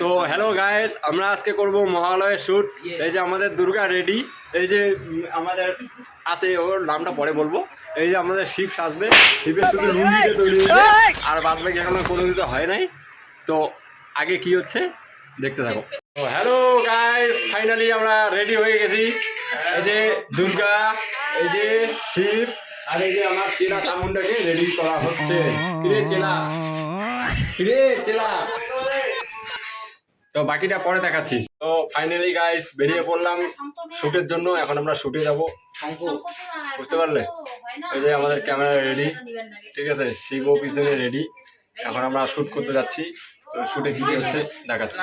তো hello guys, আমরা আজকে করব মহালয়ের শ্যুট। এই যে আমাদের দুর্গা রেডি, এই যে আমাদের আছে, ওর নামটা পরে বলবো। এই যে আমাদের শিব সাজবে, শিবের শুধু লুঙ্গিতে তৈরি হয়েছে, আর বাদ বাকি এখনো কোনো কিছু হয় নাই। তো আগে কি হচ্ছে দেখতে থাকো। তো হ্যালো গাইস, ফাইনালি আমরা রেডি হয়ে গেছি। এই যে দুর্গা, এই যে শিব, আর এই যে আমার চেলা চামুন্ডাকে রেডি করা হচ্ছে। কিরে চেলা, কিরে চেলা। তো বাকিটা পরে দেখাচ্ছি। তো ফাইনালি গাইস বেরিয়ে পড়লাম শুটের জন্য। এখন আমরা শুটে যাব, বুঝতে পারলে? এই যে আমাদের ক্যামেরা রেডি, ঠিক আছে, শিবও পিছনে রেডি। এখন আমরা শুট করতে যাচ্ছি। তো শুটে কি হচ্ছে দেখাচ্ছি।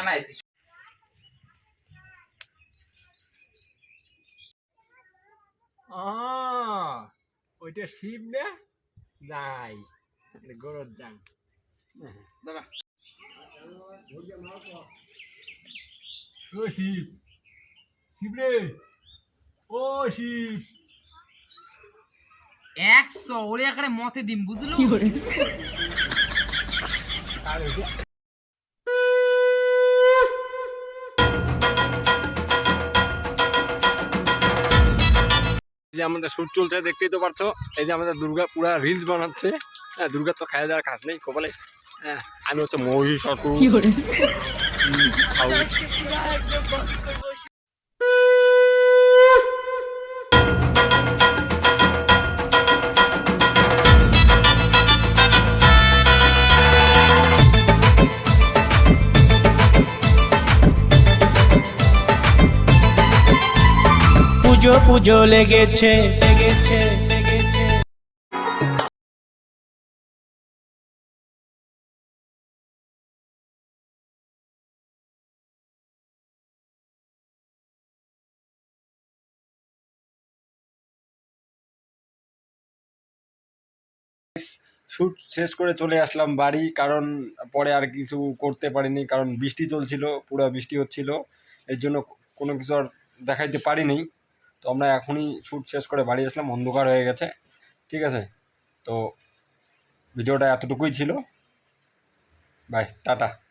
ওইটা শিব না, নাই গরুর যান। ও শিব, শিব রে, ও শিব। 100 ওরে একারে মতে দিম বুঝলো। যে আমাদের শুট চলছে, দেখতেই তো পারছো। এই যে আমাদের দুর্গা পুরা রিলস বানাচ্ছে। হ্যাঁ, দুর্গার তো খাওয়া দেওয়ার কাজ নেই কপালে। হ্যাঁ, আমি হচ্ছে মহিষাসুর। পুজো পুজো লেগেছে লেগেছে। শুট শেষ করে চলে আসলাম বাড়ি, কারণ পরে আর কিছু করতে পারিনি, কারণ বৃষ্টি চলছিল, পুরো বৃষ্টি হচ্ছিল। এর জন্য কোনো কিছু আর দেখাইতে পারিনি। তো আমরা এখনই শুট শেষ করে বাড়ি আসলাম, অন্ধকার হয়ে গেছে, ঠিক আছে। তো ভিডিওটা এতটুকুই ছিল। Bye, tata.